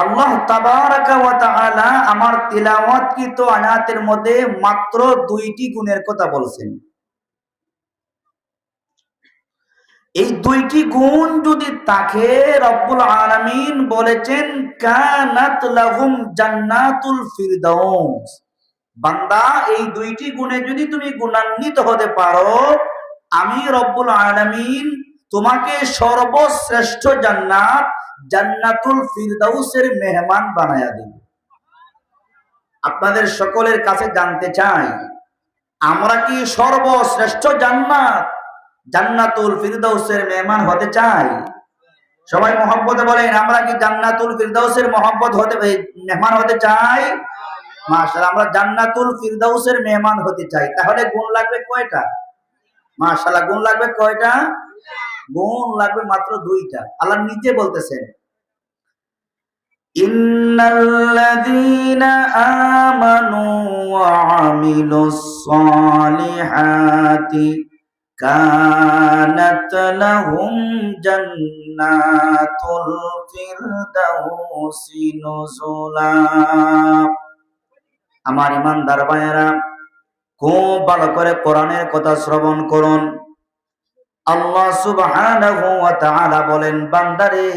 আল্লাহ তাবারাকা ওয়া তাআলা আমার তিলাওয়াতকৃত আয়াতের মধ্যে মাত্র 2টি গুণের কথা বলছেন। এই 2টি গুণ যদি থাকে, রব্বুল আলামিন বলেছেন কানাত লাহুম জান্নাতুল ফিরদাউস। বান্দা, এই 2টি গুণে যদি তুমি গুণান্বিত হতে পারো, আমি রব্বুল আলামিন তোমাকে সর্বশ্রেষ্ঠ জান্নাত জান্নাতুল ফিরদাউসের মেহমান বানায়া দেব। আপনাদের সকলের কাছে জানতে চাই, আমরা কি সর্বশ্রেষ্ঠ জান্নাত জান্নাতুল ফিরদাউসের মেহমান হতে চাই? সবাই মহব্বতে বলেন, আমরা কি জান্নাতুল ফিরদাউসের মেহমান হতে চাই? মাশাআল্লাহ, আমরা জান্নাতুল ফিরদাউসের মেহমান হতে চাই। তাহলে গুণ লাগবে কয়টা? মাশাআল্লাহ, গুণ লাগবে কয়টা? গুণ লাগবে মাত্র 2টা। আল্লাহ নিজে বলতেছেন, ইন্নাল্লাযীনা আমানু ওয়া আমিলুস সালিহাতি কানাত লাহুম জান্নাতুল ফিরদাউসি নুজুলা। আমার ইমানদার ভাইয়েরা, খুব ভালো করে কোরআনের কথা শ্রবণ করুন। আল্লাহ সুবহানাহু ওয়া তাআলা বলেন, বান্দারে,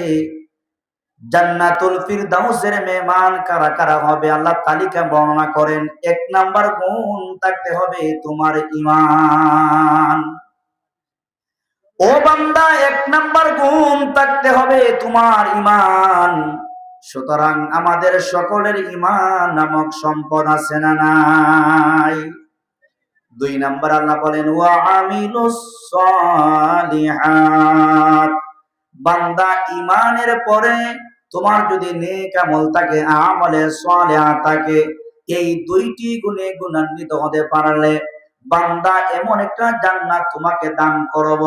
জান্নাতুল ফিরদাউসের মেহমান কারা কারা হবে আল্লাহ তালিকা বর্ণনা করেন। 1 নাম্বার গুণ থাকতে হবে তোমার ঈমান। ও বান্দা, 1 নাম্বার গুণ থাকতে হবে তোমার ঈমান। সুতরাং আমাদের সকলের ঈমান নামক সম্পদ আছে না নাই? 2 নাম্বার আল্লাহ বলেন ওয়া আমিলুস সালিহাত। বান্দা, ঈমানের পরে তোমার যদি নেক আমল থাকে, আমলে সালিহা থাকে, এই 2টি গুণে গুণান্বিত হতে পারলে বান্দা এমন একটা জান্নাত তোমাকে দান করব।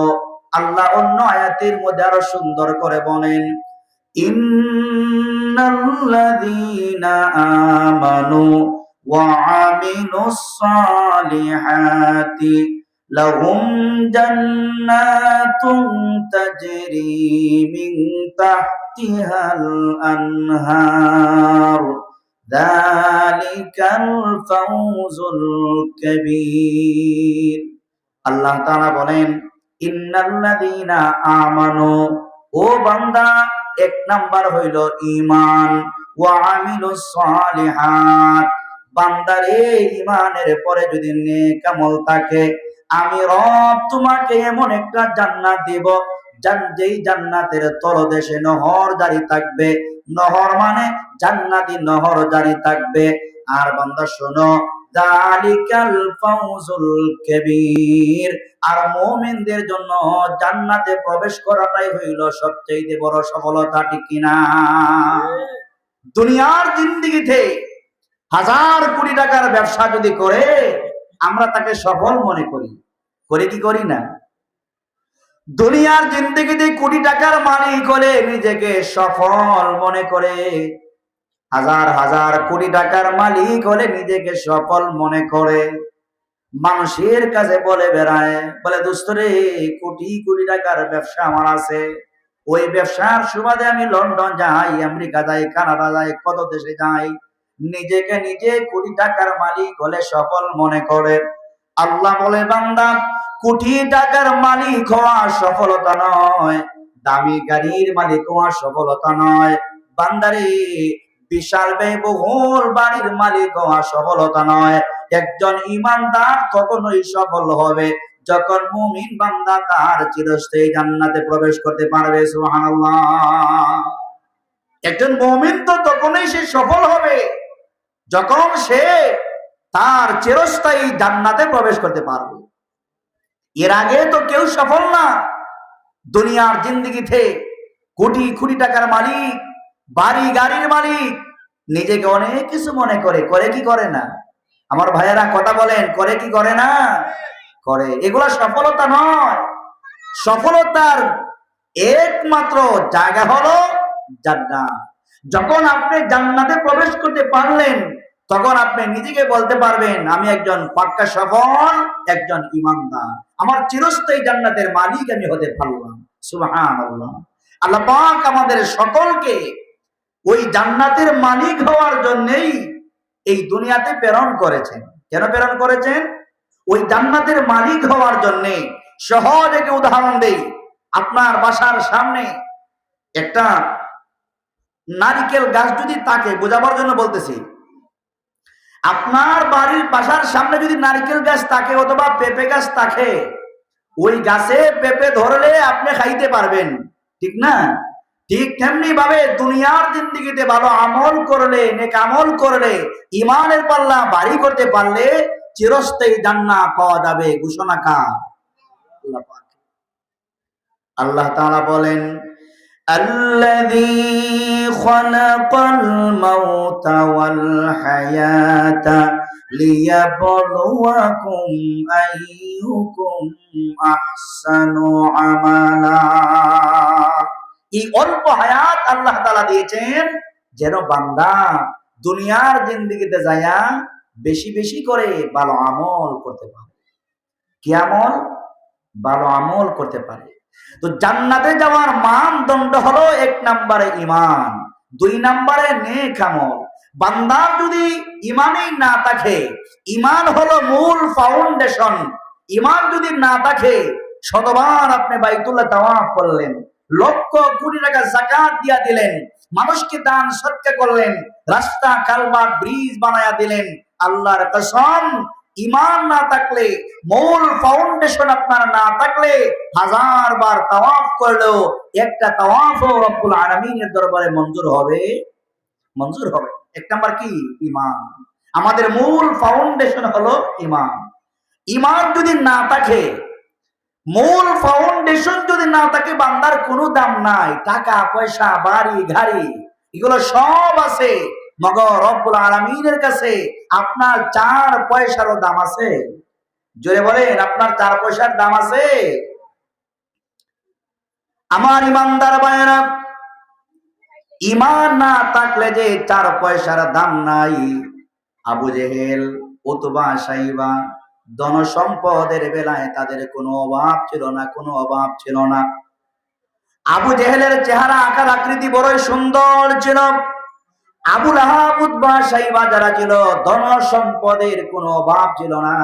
আল্লাহ অন্য আয়াতের মধ্যে আরো সুন্দর করে বলেন, ইন্নাল্লাযীনা আমানু ওয়া আমিলুস সালিহাতি লাহুম জান্নাতুন তাজরি মিন তাহতিহাল আনহার যালিকাল ফাওজুল কাবীর। আল্লাহ তাআলা বলেন, ইন্নাল্লাযীনা আমানু, ও বান্দা, 1 নাম্বার হইল ঈমান, ওয়া আমিলুস সালিহাত। বান্দারে, ঈমানের পরে যদি নেক আমল থাকে, আমি রব তোমাকে এমন একটা জান্নাত দেব, যেই জান্নাতের তলদেশে নহর জারি থাকবে। নহর মানে জান্নাতি নহর জারি থাকবে। আর বান্দা শোনো, যালিকাল ফাওজুল কাবীর। আর মুমিনদের জন্য জান্নাতে প্রবেশ করাটাই হইল সবচেয়ে বড় সফলতা, ঠিক কিনা? দুনিয়ার জিন্দেগিতে 1000 কোটি টাকার ব্যবসা যদি করে, আমরা তাকে সফল মনে করি, করে কি করি না? দুনিয়ার জিন্দেগিতে কোটি টাকার মালিক হলে নিজেকে সফল মনে করে, 1000 কোটি টাকার মালিক হলে নিজেকে সফল মনে করে। মানুষের কাছে বলে বেড়ায়, বলে দোস্ত রে, কোটি কোটি টাকার ব্যবসা আমার আছে, ওই ব্যবসার সুবাদে আমি লন্ডন যাই, আমেরিকা যাই, কানাডা যাই, কত দেশে যাই। নিজেকে নিজে কোটি টাকার মালিক হলে সফল মনে করে। আল্লাহ বলে, বান্দা, কোটি টাকার মালিক হওয়া সফলতা নয়, দামি গাড়ির মালিক হওয়া সফলতা নয়। বান্দারে, বিশাল ব্যয়বহুল বাড়ির মালিক হওয়া সফলতা নয়। একজন ঈমানদার তখনই সফল হবে যখন মুমিন বান্দা তার চিরস্থায়ী জান্নাতে প্রবেশ করতে পারবে। সুবহানাল্লাহ। একজন মুমিন তো তখনই সে সফল হবে যখন সে তার চিরস্থায়ী জান্নাতে প্রবেশ করতে পারবে। এর আগে তো কেউ সফল না। দুনিয়ার জিন্দেগিতে কোটি কোটি টাকার মালিক, বাড়ি গাড়ির মালিক, নিজেকে অনেক কিছু মনে করে, করে কি করে না? আমার ভাইয়েরা কথা বলেন, করে কি করে না? করে। এগুলা সফলতা নয়। সফলতার একমাত্র জায়গা হলো জান্নাত। যখন আপনি জান্নাতে প্রবেশ করতে পারলেন, তখন আপনি নিজেকে বলতে পারবেন, আমি একজন পাক্কা সফল, একজন ঈমানদার, আমার চিরস্থায়ী জান্নাতের মালিক আমি হতে পারলাম। সুবহানাল্লাহ। আল্লাহ পাক আমাদের সকলকে ওই জান্নাতের মালিক হওয়ার জন্যই এই দুনিয়াতে প্রেরণ করেছেন। কেন প্রেরণ করেছেন? ওই জান্নাতের মালিক হওয়ার জন্য। সহজ একটা উদাহরণ দেই। আপনার বাসার সামনে একটা নারিকেল গাছ যদি থাকে, বোঝাবার জন্য বলতেছি, আপনার বাড়ির বাসার সামনে যদি নারিকেল গাছ থাকে অথবা পেঁপে গাছ থাকে, ওই গাছে পেঁপে ধরলে আপনি খাইতে পারবেন, ঠিক না? ঠিক তেমনি ভাবে দুনিয়ার জিন্দেগিতে ভালো আমল করলে, নেক আমল করলে, ইমানের পাল্লা ভারী করতে পারলে চিরস্থায়ী জান্নাত পাওয়া যাবে। ঘোষণা কার? আল্লাহ পাক। আল্লাহ তাআলা বলেন, আল্লাযী খালাকাল মাউতা ওয়াল হায়াতা লিয়াবলুয়াকুম আইয়ুকুম আহসানু আমালা। এই অল্প হায়াত আল্লাহ তাআলা দিয়েছেন যেন বান্দা দুনিয়ার জিন্দেগিতে যায়া বেশি বেশি করে ভালো আমল করতে পারে। কি আমল? ভালো আমল করতে পারে। তো জান্নাতে যাওয়ার মানদণ্ড হলো 1 নম্বরে ঈমান, 2 নম্বরে নেক আমল। বান্দার যদি ঈমানই না থাকে, ঈমান হলো মূল ফাউন্ডেশন, ঈমান যদি না থাকে, শতবার আপনি বাইতুল্লাহ তাওয়াফ করলেন, লক্ষ কোটি টাকা যাকাত দিয়া দিলেন, মানুষকে দান সদকা করলেন, রাস্তা কালভার্ট ব্রিজ বানায়া দিলেন, আল্লাহর কসম ঈমান না থাকলে, মূল ফাউন্ডেশন আপনার না থাকলে, 1000 বার তাওয়াফ করলেও একটা তাওয়াফও রব্বুল আলামিনের দরবারে মঞ্জুর হবে? মঞ্জুর হবে। 1 নাম্বার কি? ঈমান। আমাদের মূল ফাউন্ডেশন হলো ঈমান। ঈমান যদি না থাকে, মূল ফাউন্ডেশন যদি না থাকে, বান্দার কোনো দাম নাই। টাকা পয়সা, বাড়ি গাড়ি এগুলো সব আছে, মগর রব্বুল আলামিনের কাছে আপনার 4 পয়সারও দাম আছে? জোরে বলেন, আপনার 4 পয়সার দাম আছে? আমার ইমানদার ভাইয়েরা, ঈমান না থাকলে যে 4 পয়সার দাম নাই। আবু জেহেল, উতবা, সাইবা ধন সম্পদের বেলায় তাদের কোনো অভাব ছিল না, কোনো অভাব ছিল না। আবু জেহেলের চেহারা আকার আকৃতি বড়ই সুন্দর ছিল। আবু লাহাব, উতবা, সাইবা যারা ছিল, ধন সম্পদের কোনো অভাব ছিল না।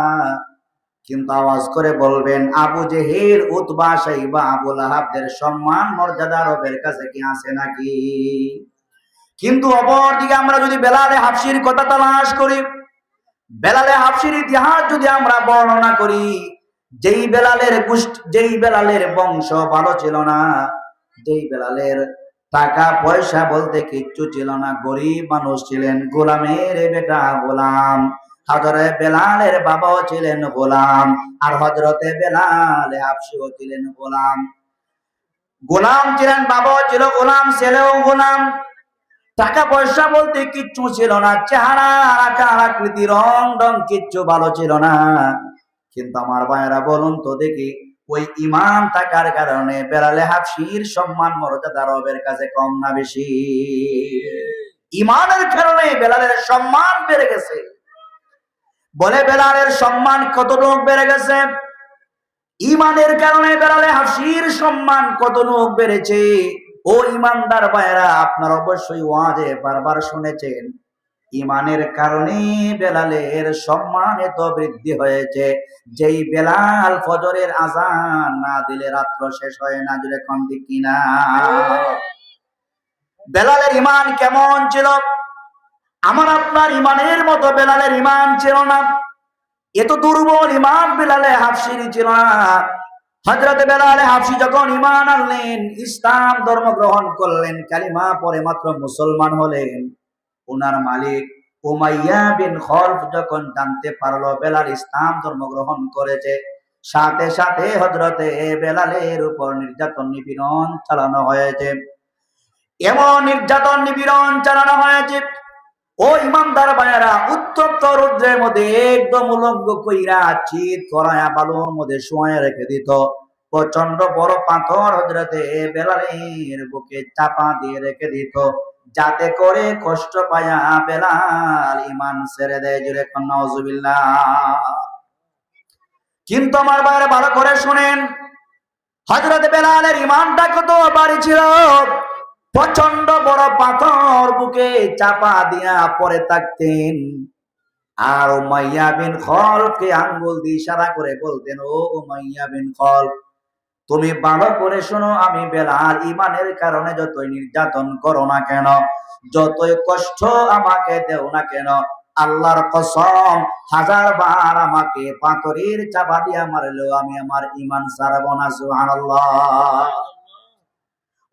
কিন্তু আওয়াজ করে বলবেন, আবু জেহেল, উতবা, সাইবা, আবু লাহাবদের সম্মান মর্যাদা রবের কাছে কি আছে নাকি? কিন্তু অপরদিকে আমরা যদি বেলালে হাবশির কথা তালাশ করি, বেলালে হাবশির ইতিহাস যদি আমরা বর্ণনা করি, যেই বেলালের বংশ ভালো ছিল না, যেই বেলালের টাকা পয়সা বলতে কিচ্ছু ছিল না, গরিব মানুষ ছিলেন, গোলামের বেটা গোলাম। হযরতে বেলালের বাবাও ছিলেন গোলাম, আর হযরতে বেলাল হাবশিও ছিলেন গোলাম। গোলাম ছিলেন, বাবাও ছিল গোলাম, ছেলেও গোলাম। টাকা পয়সা বলতে কিচ্ছু ছিল না, চেহারা, আকার আকৃতি, রং কিচ্ছু ভালো ছিল না। কিন্তু আমার ভাইয়েরা বলুন তো দেখি, ওই ঈমান থাকার কারণে বেলালে হাবশির সম্মান মর্যাদা রবের কাছে কম না বেশি? ঈমানের কারণে বেলালের সম্মান বেড়ে গেছে। বলে বেলালের সম্মান কতটুকু বেড়ে গেছে? ঈমানের কারণে বেলালে হাবশির সম্মান কতটুকু বেড়েছে? ও ইমানদার ভাইরা, আপনারা অবশ্যই ওয়াজে বারবার শুনেছেন, ঈমানের কারণে বেলালের সম্মান এত বৃদ্ধি হয়েছে। যেই বেলাল ফজরের আযান না দিলে রাত্র শেষ হয় না। জুড়ে কোন ঠিক কিনা? বেলালের ঈমান কেমন ছিল? আমার আপনার ঈমানের মতো বেলালের ঈমান ছিল না। এত দুর্বল ঈমান বেলালে হাবশির ছিল না। হযরত বেলাল হাবশি যখন ঈমান আনলেন, ইসলাম ধর্ম গ্রহণ করলেন, কালিমা পড়ে মাত্র মুসলমান হলেন, ওনার মালিক উমাইয়া বিন খলফ যখন জানতে পারলো বেলাল ইসলাম ধর্ম গ্রহণ করেছে, সাথে সাথে হযরতে বেলালের উপর নির্যাতন নিপীড়ন চালানো হয়েছে। এমন নির্যাতন নিপীড়ন চালানো হয়েছে, ও ইমানদার ভাইয়েরা, উত্তপ্ত রৌদ্রের মধ্যে একদম উলঙ্গ কইরা চিৎ করায়া বালুর মধ্যে শোয়ায় রেখে দিত। প্রচন্ড বড় পাথর হযরতে বেলালের বুকে চাপা দিয়ে রেখে দিত, যাতে করে কষ্ট পায়া বেলাল ঈমান ছেড়ে দেয়। জোরে কোন নাউজুবিল্লাহ। কিন্তু আমার ভাইয়েরা ভালো করে শুনেন, হযরতে বেলালের ঈমানটা কত ভারী ছিল। প্রচন্ড বড় পাথর বুকে চাপা দিয়া পরে থাকতেন। আর উমাইয়া বিন খলফকে আঙ্গুল দিয়ে ইশারা করে বলতেন, ও উমাইয়া বিন খলফ, তুমি ভালো করে শোনো, আমি বেলাল ইমানের কারণে যতই নির্যাতন করো না কেন, যতই কষ্ট আমাকে দেও না কেন, আল্লাহর কসম 1000 বার আমাকে পাথরের চাপা দিয়া মারলেও আমি আমার ঈমান ছাড়বো না। সুবহানাল্লাহ।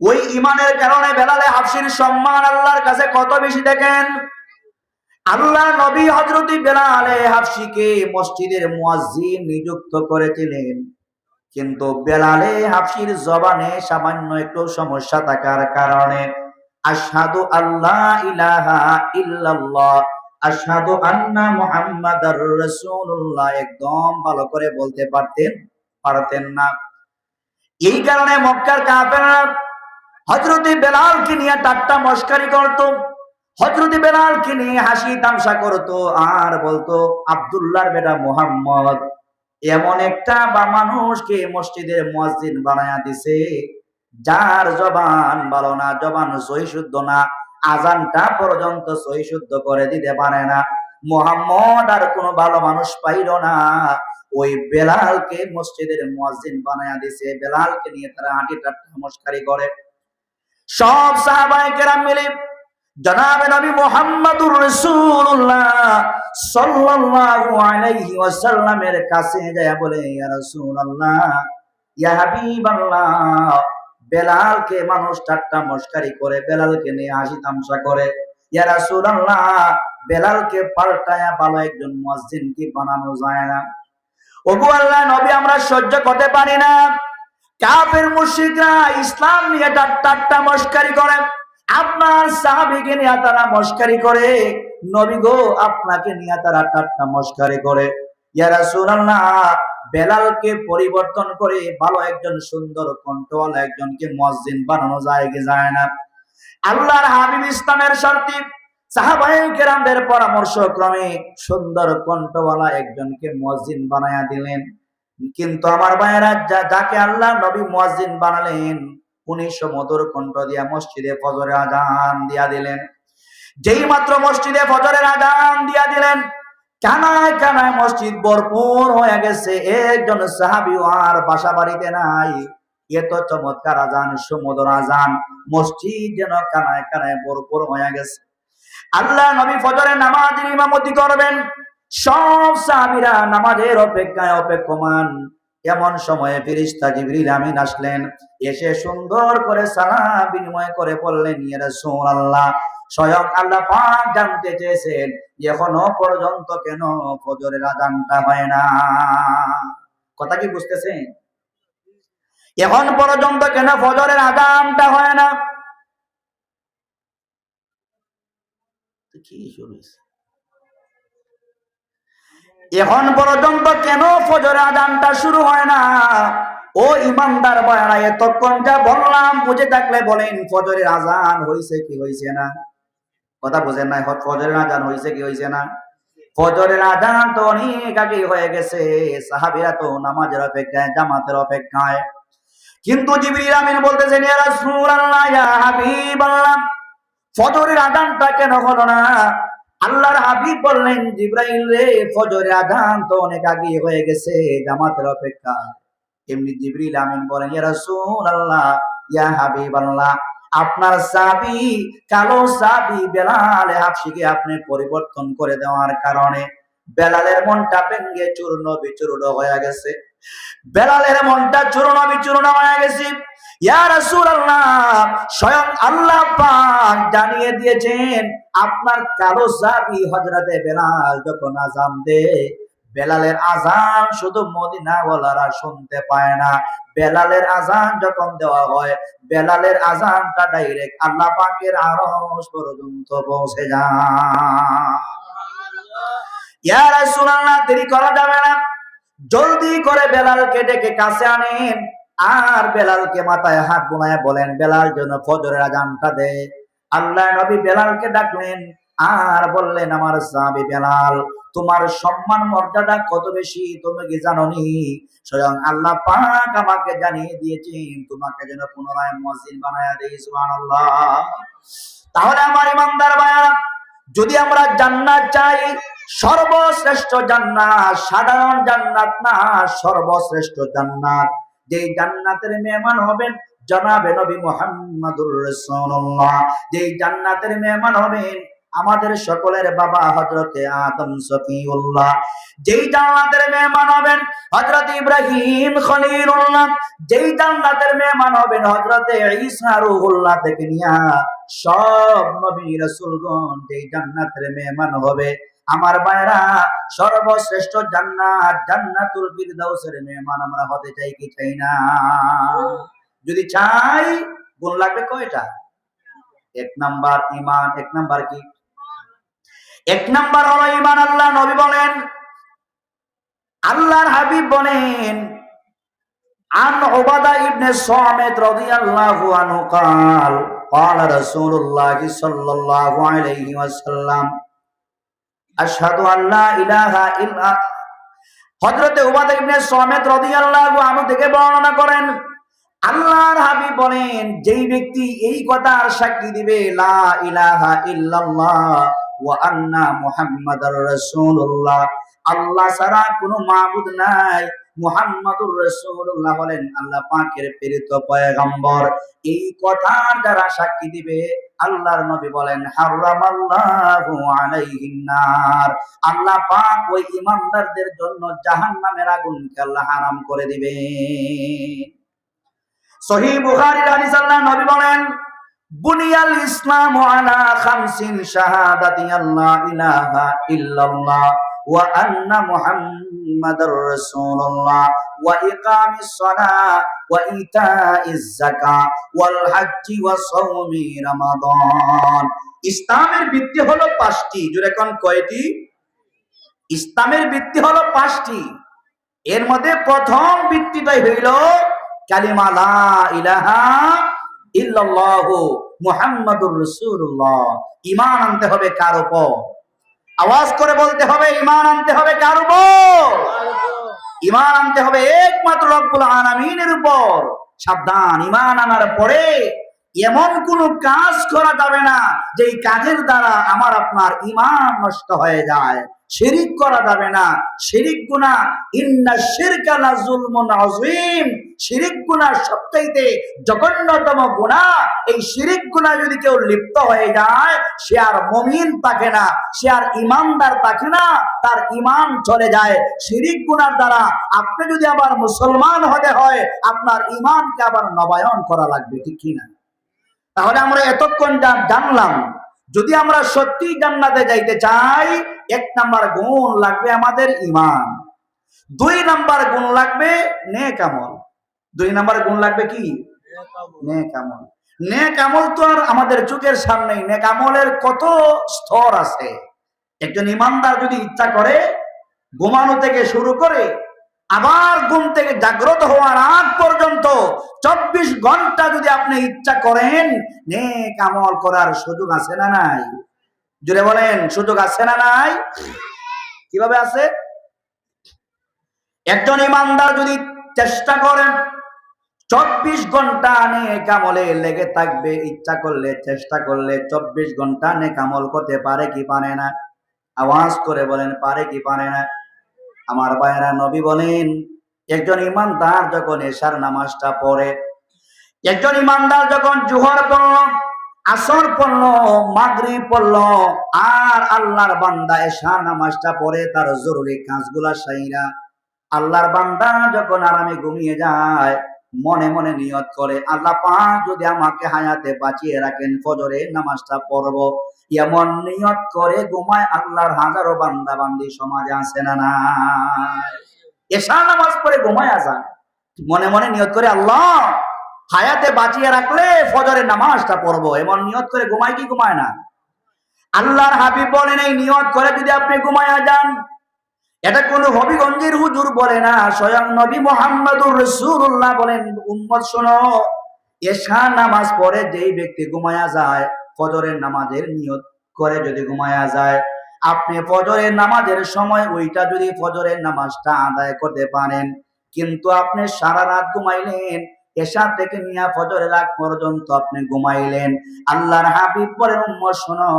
ওই ঈমানের কারণে বেলালে হাবশির সম্মান আল্লাহর কাছে কত বেশি দেখেন। আল্লাহ নবী হযরত বেলালে হাবশিকে মসজিদের মুয়াজ্জিন নিযুক্ত করেছিলেন, কিন্তু বেলালে হাবশির জবানে সামান্য একটু সমস্যা থাকার কারণে আশহাদু আল্লা ইলাহা ইল্লাল্লাহ আশহাদু আন্না মুহাম্মাদার রাসূলুল্লাহ একদম ভালো করে বলতে পারতেন না। এই কারণে মক্কার কাফেররা হযরত বেলালকে নিয়ে ঠাট্টা মশকারি করত, হযরত বেলালকে নিয়ে হাসি তামসা করত, আর বলতো আব্দুল্লাহর বেটা মুহাম্মদ এমন একটা মানুষকে মসজিদের মুয়াজ্জিন বানায়া দিছে যার জবান ভালো না, জবান সহি শুদ্ধ না, আজানটা পর্যন্ত সহি শুদ্ধ করে দিতে পারে না। মুহাম্মদ আর কোনো ভালো মানুষ পাইল না, ওই বেলালকে মসজিদের মুয়াজ্জিন বানায়া দিছে। বেলালকে নিয়ে তারা হাঁটি ঠাট্টা মশকারি করে। সব সাহাবায়ে কেরাম মিলে জনাবে নবী মুহাম্মদুর রাসূলুল্লাহ সাল্লাল্লাহু আলাইহি ওয়াসাল্লামের কাছে যায় বলে, ইয়া রাসূলুল্লাহ, ইয়া হাবিবাল্লাহ, বেলালকে মানুষ ঠাট্টা মশকারি করে, বেলালকে নিয়ে হাসি তামসা করে, ইয়া রাসূলুল্লাহ, বেলালকে পাল্টায়া ভালো একজন মুয়াজ্জিন কি বানানো যায় না? ওগো আল্লাহর নবী, আমরা সহ্য করতে পারি না। কাফের মুশরিকরা ইসলাম নিয়ে ঠাট্টা মশকারি করে, আপনার সাহাবীকে নিয়ে তারা মশকারি করে, নবী গো আপনাকে নিয়ে তারা ঠাট্টা মশকারি করে। ইয়া রাসূলুল্লাহ, বেলালকে পরিবর্তন করে ভালো একজন সুন্দর কণ্ঠওয়ালা একজনকে মুয়াজ্জিন বানানো যায় কি যায় না? আল্লাহর হাবিব ইসলামের শর্তে সাহাবায়ে কেরামদের পরামর্শ ক্রমে সুন্দর কণ্ঠওয়ালা একজনকে মুয়াজ্জিন বানায়া দিলেন। কিন্তু আমার ভাইয়েরা, যাকে আল্লাহ নবী মুয়াজ্জিন বানালেন, উনি সুমধুর কণ্ঠ দিয়া মসজিদে ফজরের আযান দিয়া দিলেন। যেই মাত্র মসজিদে ফজরের আযান দিয়া দিলেন, কানায় কানায় মসজিদ ভরপুর হয়ে গেছে। একজন সাহাবীও আর বাসা বাড়িতে নাই। এত চমৎকার আযান, সুমধুর আযান, মসজিদ যেন কানায় কানায় ভরপুর হয়ে গেছে। আল্লাহ নবী ফজরের নামাজের ইমামতি করবেন, সব সাহাবীরা নামাজের অপেক্ষায় অপেক্ষমান। এমন সময়ে ফেরেশতা জিবরিল আমিন আসলেন, এসে সুন্দর করে সালাম বিনিময় করে বললেন, ইয়া রাসূলুল্লাহ, স্বয়ং আল্লাহ পাক জানতে চেয়েছেন এখনো পর্যন্ত কেন ফজরের আযানটা হয় না। কথা কি বুঝতেছেন? এখন পর্যন্ত কেন ফজরের আযানটা হয় না? কি শুরু হয়েছে? এখন পর্যন্ত কেন ফজরের আযানটা শুরু হয় না? ও ইমানদার ভাইরা, এতক্ষণ যা বললাম বুঝে থাকলে বলেন, ফজরের আযান হইছে কি হইছে না? কথা বুঝেন না? ফজরের আযান হইছে কি হইছে না? ফজরের আযান তো অনেক আগে হয়ে গেছে। সাহাবীরা তো নামাজের অপেক্ষায়, জামাতের অপেক্ষায়। কিন্তু জিবরিল আমিন বলতেছেন, ইয়া রাসূলুল্লাহ, ইয়া হাবিবাল্লাহ, ফজরের আযানটা কেন হলো না? আল্লাহর হাবিব বললেন, জিবরাইল রে, ফজরের আযান তো অনেক আগে হয়ে গেছে, জামাতের অপেক্ষা। এমনি জিবরিল আমিন বলেন, ইয়া রাসূলুল্লাহ, ইয়া হাবিবাল্লাহ, আপনার সাহাবী, কালো সাহাবী বেলাল হাবশিকে আপনি পরিবর্তন করে দেওয়ার কারণে বেলালের মনটা ভেঙে চূর্ণ বিচূর্ণ হয়ে গেছে। বেলালের মনটা চূর্ণ বিচূর্ণ হয়ে গেছে। ইয়া রাসূলুল্লাহ, স্বয়ং আল্লাহ পাক জানিয়ে দিয়েছেন, আপনার কালো সাহাবী হযরতে বেলাল যখন আযান দেয়, বেলালের আযান শুধু মদিনাওয়ালারা শুনতে পায় না। বেলালের আযান যখন দেওয়া হয়, বেলালের আযানটা ডাইরেক্ট আল্লাহ পাকের আরশ পর্যন্ত পৌঁছে যায়। ইয়া রাসূলুল্লাহ, দেরি করা যাবে না, জলদি করে বেলালকে ডেকে কাছে আনেন, আর বেলালকে মাথায় হাত বুলায় বলেন, বেলাল যেন ফজরের আযানটা দেয়। আল্লাহ নবী বেলালকে ডাকলেন আর বললেন, আমার সাহাবী বেলাল, তোমার সম্মান মর্যাদা কত বেশি তুমি কি জানো নি? স্বয়ং আল্লাহ পাক আমাকে জানিয়ে দিয়েছেন তোমাকে যেন পুনরায় মুয়াজ্জিন বানায়া দেই। সুবহানাল্লাহ। তাহলে আমার ইমানদার ভাইরা, যদি আমরা জান্নাত চাই, সর্বশ্রেষ্ঠ জান্নাত, সাধারণ জান্নাত না, সর্বশ্রেষ্ঠ জান্নাত, যে জান্নাতের মেহমান হবেন জনাবে নবী মুহাম্মদুর রাসূলুল্লাহ, যে জান্নাতের মেহমান হবেন আমাদের সকলের বাবা হযরতে আদম সফিউল্লাহ, যেই জান্নাতের মেহমান হবেন হযরত ইব্রাহিম খলিলুল্লাহ, যেই জান্নাতের মেহমান হবেন হযরতে ঈসা রূহুল্লাহ থেকে নিয়া সব নবী রাসূলগণ যেই জান্নাতের মেহমান হবে, আমার ভাইরা সর্বশ্রেষ্ঠ জান্নাত জান্নাতুল ফিরদাউসের মেহমান আমরা হতে চাই কি চাই না? যদি চাই, গুণ লাগবে কয়টা? এক নাম্বার ঈমান। এক নাম্বার কি? এক নাম্বার হলো ঈমান। আল্লাহ নবী বলেন, আল্লাহর হাবিব বলেন, আন উবাদা ইবনে সামিত রাদিয়াল্লাহু আনহু قال قال رسول الله صلى الله عليه وسلم আশহাদু আল্লা ইলাহা ইল্লা। হযরতে উবাদা ইবনে সামিত রাদিয়াল্লাহু আনহু থেকে বর্ণনা করেন, আল্লাহর হাবিব বলেন, যেই ব্যক্তি এই কথার সাক্ষী দিবে লা ইলাহা ইল্লাল্লাহ ওয়া আন্না মুহাম্মাদার রাসূলুল্লাহ, আল্লাহ ছাড়া কোনো মাবুদ নাই, মুহাম্মাদুর রাসূলুল্লাহ হলেন আল্লাহ পাকের প্রেরিত পয়গম্বর, এই কথার যারা সাক্ষী দিবে, আল্লাহর নবী বলেন হারামাল্লাহু আলাইহিন নার, আল্লাহ পাক ওই ঈমানদারদের জন্য জাহান্নামের আগুনকে আল্লাহ হারাম করে দিবেন। সহিহ বুখারীর হাদিস, আল্লাহ নবী বলেন, বুনিয়াল ইসলামু আলা খামসিন শাহাদাতি আল্লা ইলাহা ইল্লাল্লাহ ওয়া আন্না মুহাম্মাদার রাসূলুল্লাহ ওয়া ইকামিস সালাহ ওয়া ইতাইজ যাকাত ওয়াল হজ্জি ওয়া সাওমি রমাদান। ইসলামের ভিত্তি হলো 5টি। জোরে কোন কয়টি? ইসলামের ভিত্তি হলো 5টি। এর মধ্যে প্রথম ভিত্তিটাই হইল কালিমা লা ইলাহা ইল্লাল্লাহ মুহাম্মাদুর রাসূলুল্লাহ। ঈমান আনতে হবে কার উপর? আওয়াজ করে বলতে হবে, ঈমান আনতে হবে কার উপর? ঈমান আনতে হবে একমাত্র রব্বুল আলামিনের উপর। সাবধান, ঈমান আনার পরে এমন কোন কাজ করা যাবে না যেই কাজের দ্বারা আমার আপনার ঈমান নষ্ট হয়ে যায়। শিরিক করা যাবে না, শিরিক গুনাহ, ইন্না শিরকা লাযুলমুন আযীম, শিরিক গুনাহ সবচাইতে জঘন্যতম গুনাহ। এই শিরিক গুনাহ যদি কেউ লিপ্ত হয়ে যায়, সে আর মুমিন থাকে না, সে আর ঈমানদার থাকে না, তার ঈমান চলে যায়। শিরিক গুনার দ্বারা আপনি যদি আবার মুসলমান হতে হয়, আপনার ঈমানকে আবার নবায়ন করা লাগবে, ঠিক কি না? তাহলে আমরা এতক্ষণ জানলাম, যদি আমরা সত্যি জান্নাতে যাইতে চাই, 1 নাম্বার গুণ লাগবে আমাদের ঈমান, 2 নাম্বার গুণ লাগবে নেক আমল। 2 নাম্বার গুণ লাগবে কি? নেক আমল। নেক আমল তো আর আমাদের চোখের সামনেই, নেক আমলের কত স্তর আছে। একজন ঈমানদার যদি ইচ্ছা করে, ঘুমানো থেকে শুরু করে আবার ঘুম থেকে জাগ্রত হওয়ার আগ পর্যন্ত 24 ঘন্টা যদি আপনি ইচ্ছা করেন, নেক আমল করার সুযোগ আছে না নাই? জুড়ে বলেন, সুযোগ আছে না নাই? কিভাবে আছে? একজন ঈমানদার যদি চেষ্টা করেন 24 ঘন্টা নেক আমলে লেগে থাকবে, ইচ্ছা করলে, চেষ্টা করলে 24 ঘন্টা নেক আমল করতে পারে কি পারে না? আওয়াজ করে বলেন, পারে কি পারে না? আমার ভাইরা, নবী বলেন, একজন ঈমানদার যখন এশার নামাজটা পড়ে, একজন ঈমানদার যখন জোহর পড়ল, আসর পড়ল, মাগরিব পড়ল, আর আল্লাহর বান্দা এশার নামাজটা পড়ে তার জরুরি কাজগুলা সাইরা আল্লাহর বান্দা যখন আরামে ঘুমিয়ে যায়, মনে মনে নিয়ত করে, আল্লাহ পাক যদি আমাকে হায়াতে বাঁচিয়ে রাখেন, ফজরের নামাজটা পড়ব, এমন নিয়ত করে ঘুমায় আল্লাহর হাজারো বান্দা বান্দি সমাজে আছে না নাই? এশার নামাজ পড়ে ঘুমায় যায়, মনে মনে নিয়ত করে আল্লাহ হায়াতে বাঁচিয়ে রাখলে ফজরের নামাজটা পড়বো, এমন নিয়ত করে ঘুমায় কি ঘুমায় না? আল্লাহর হাবিব বলেন, এই নিয়ত করে যদি আপনি ঘুমায়া যান, এটা কোন হবিগঞ্জের হুজুর বলে না, স্বয়ং নবী মুহাম্মদুর রাসূলুল্লাহ বলেন, উম্মত শোনো, এশার নামাজ পড়ে যেই ব্যক্তি ঘুমায়া যায়, ফজরের নামাজের নিয়ত করে যদি ঘুমায়া যায়, আপনি ফজরের নামাজের সময় ওইটা যদি ফজরের নামাজটা আদায় করতে পারেন, কিন্তু আপনি সারা রাত ঘুমাইলেন, এশা থেকে নিয়ে ফজরের আগ পর্যন্ত আপনি ঘুমাইলেন। আল্লাহর হাবিব বলেন, উম্মত শোনো,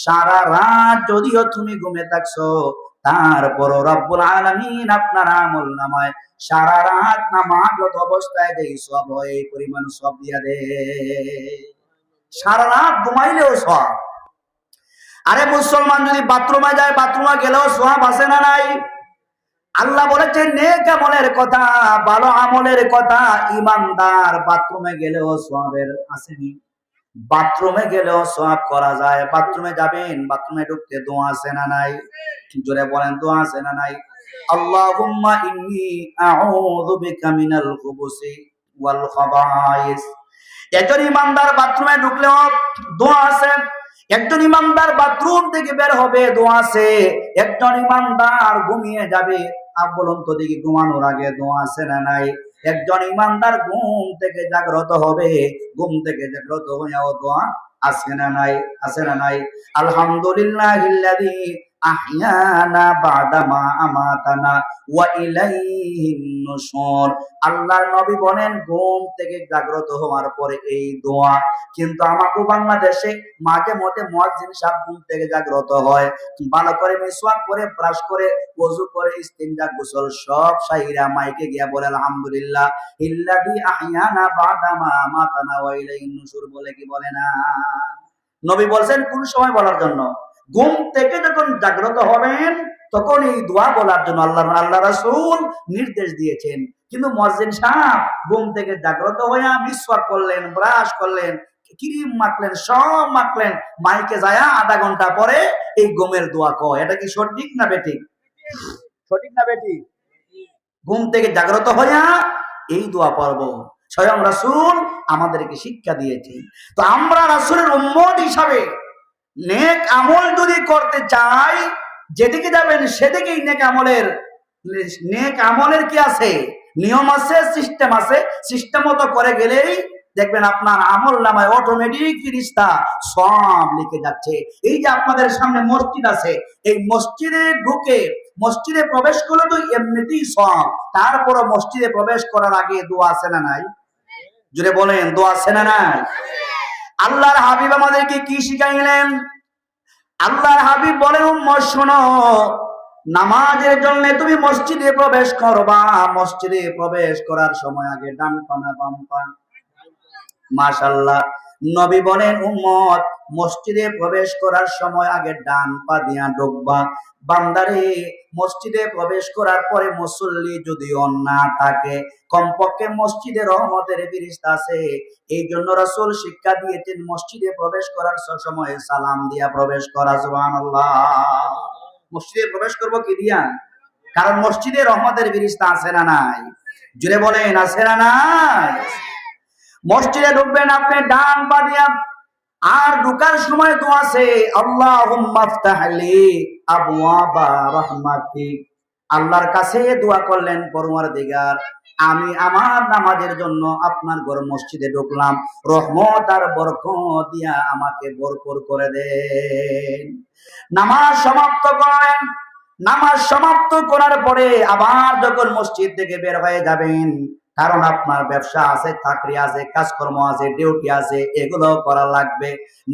সারা রাত যদিও তুমি ঘুমে থাকছো, তারপরও রব্বুল আলামিন আপনার আমল নামায় সারা রাত নামাজরত অবস্থায় যে সওয়াব হয় এই পরিমাণ সওয়াব দিয়া দে। সারা রাত ঘুমাইলেও সওয়াব। আরে মুসলমান যদি বাথরুমে যায়, বাথরুমে গেলেও সওয়াব আছে না নাই? আল্লাহ বলেছেন নেক আমলের কথা, ভালো আমলের কথা। ইমানদার বাথরুমে গেলেও সওয়াবের আসেনি? বাথরুমে গেলেও সওয়াব করা যায়। বাথরুমে যাবেন, বাথরুমে ঢুকতে দোয়া আছে না নাই? জোরে বলেন, দোয়া আছে না নাই? আল্লাহুম্মা ইন্নী আউযু বিকা মিনাল খুবুসি ওয়াল খাবাইস। একজন ইমানদার বাথরুমে ঢুকলেও দোয়া আছে। একজন ইমানদার বাথরুম থেকে বের হবে, দোয়া আছে। একজন ইমানদার ঘুমিয়ে যাবে, বলুন তো দেখি, ঘুমানোর আগে দোয়া আছে না নাই? একজন ইমানদার ঘুম থেকে জাগ্রত হবে, ঘুম থেকে জাগ্রত হইয়াও দোয়া আছে না নাই? আছে না নাই? আলহামদুলিল্লাহিল্লাযী আহইয়ানা বা'দা মা আমাতানা ওয়া ইলাইহিন নুশুর। আল্লাহর নবী বলেন ঘুম থেকে জাগ্রত হওয়ার পরে এই দোয়া। কিন্তু আমাকে বাংলাদেশে মাঝে মধ্যে মুয়াজ্জিন সাহেব ঘুম থেকে জাগ্রত হয়, ভালো করে মিসওয়াক করে, ব্রাশ করে, ওযু করে, ইস্তিনজা, গোসল সব সাইরা মাইকে গিয়া বলে আলহামদুলিল্লাহ ইল্লাযী আহইয়ানা বা'দা মা আমাতানা ওয়া ইলাইহিন নুশুর। বলে কি বলে না? নবী বলছেন কোন সময় বলার জন্য? ঘুম থেকে যখন জাগ্রত হবেন তখন এই দোয়া বলার জন্য আল্লাহ রাসূল নির্দেশ দিয়েছেন। কিন্তু মুয়াজ্জিন সাহেব ঘুম থেকে জাগ্রত হয়ে মিসওয়াক করলেন, ব্রাশ করলেন, ক্রিম মাখলেন, সব মাখলেন, মাইকে যায়া আধা ঘন্টা পরে এই ঘুমের দোয়া কয়। এটা কি সঠিক না বেঠিক? সঠিক না বেঠিক? ঘুম থেকে জাগ্রত হইয়া এই দোয়া পড়ব। স্বয়ং রাসূল আমাদেরকে শিক্ষা দিয়েছেন। তো আমরা রাসূলের উম্মত হিসাবে নেক আমল যদি করতে চাই, যেদিকে যাবেন সেদিকেই নেক আমলের কি আছে? নিয়ম আছে, সিস্টেম আছে। সিস্টেম মতো করে গেলেই দেখবেন আপনার আমল নামায় অটোমেটিক ফেরেশতা সওয়াব লিখে যাচ্ছে। এই যে আপনাদের সামনে মসজিদ আছে, এই মসজিদে ঢুকে মসজিদে প্রবেশ করলে তো এমনিতেই সওয়াব। তারপর মসজিদে প্রবেশ করার আগে দোয়া আছে না নাই? জোরে বলেন, দোয়া আছে না নাই? আল্লাহর হাবিব আমাদেরকে কি শিখাইলেন? আল্লাহর হাবিব বলেন, উম্মত শোনো, নামাজের জন্য তুমি মসজিদে প্রবেশ করবা, মসজিদে প্রবেশ করার সময় আগে ডান পা না বাম পা? মাশাআল্লাহ। নবী বলেন, উম্মত মসজিদে প্রবেশ করার সময় আগে ডান পা দিয়া ঢুকবা। বান্দারে, মসজিদে প্রবেশ করার পরে মুসল্লি যদিও না থাকে, কমপক্ষে মসজিদে রহমতের ফেরেশতা আছে। এই জন্য রাসূল শিক্ষা দিয়েছেন মসজিদে প্রবেশ করার সময় সালাম দিয়া প্রবেশ করা। সুবহানাল্লাহ। মসজিদে প্রবেশ করব কি দিয়া? কারণ মসজিদে রহমতের ফেরেশতা আছে না নাই? জোরে বলেন, আছে না নাই? মসজিদে ঢুকবেন আপনি ডান পা দিয়া, আর ঢোকার সময় দোয়া আছে, আল্লাহুম্মা আফতাহলি আবওয়াবা রাহমাতিক। আল্লাহর কাছে দোয়া করলেন, পরওয়ারদিগার, আমি আমার নামাজের জন্য আপনার ঘর মসজিদে ঢুকলাম, রহমত আর বরকত দিয়া আমাকে ভরপুর করে দেন। নামাজ সমাপ্ত করেন। নামাজ সমাপ্ত করার পরে আবার যখন মসজিদ থেকে বের হয়ে যাবেন, কারণ আপনার ব্যবসা আছে, চাকরি আছে, কাজকর্ম আছে, ডিউটি আছে, এগুলো করা লাগবে।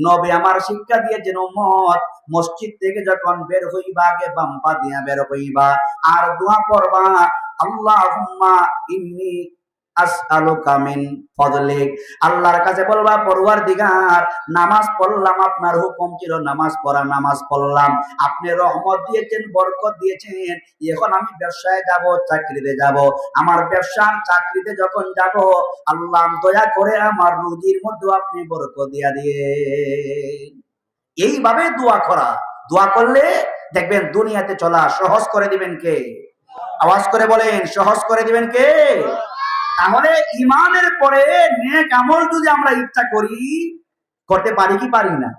নবী আমার শিক্ষা দিয়েছেন, উম্মত মসজিদ থেকে যখন বের হইবা আগে বাম পা দিয়া বের হইবা, আর দোয়া পড়বা, আল্লাহুম্মা ইন্নী আসআলুকা মিন ফদলিক। আল্লাহর কাছে বলবা, পরওয়ারদিগার, নামাজ পড়লাম, আপনার হুকুম ছিল নামাজ পড়া, নামাজ পড়লাম, আপনি রহমত দিয়েছেন, বরকত দিয়েছেন, এখন আমি ব্যবসায় যাব, চাকরিতে যাব, আমার ব্যবসার চাকরিতে যখন যাব, আল্লাহ দয়া করে আমার রুজির মধ্যে আপনি বরকত দিয়া দিয়ে। এইভাবে দোয়া করা। দোয়া করলে দেখবেন দুনিয়াতে চলা সহজ করে দিবেন কে? আওয়াজ করে বলেন, সহজ করে দিবেন কে? তাহলে ইমানের পরে নেক আমল যদি আমরা ইচ্ছা করি, করতে পারি কি পারি না?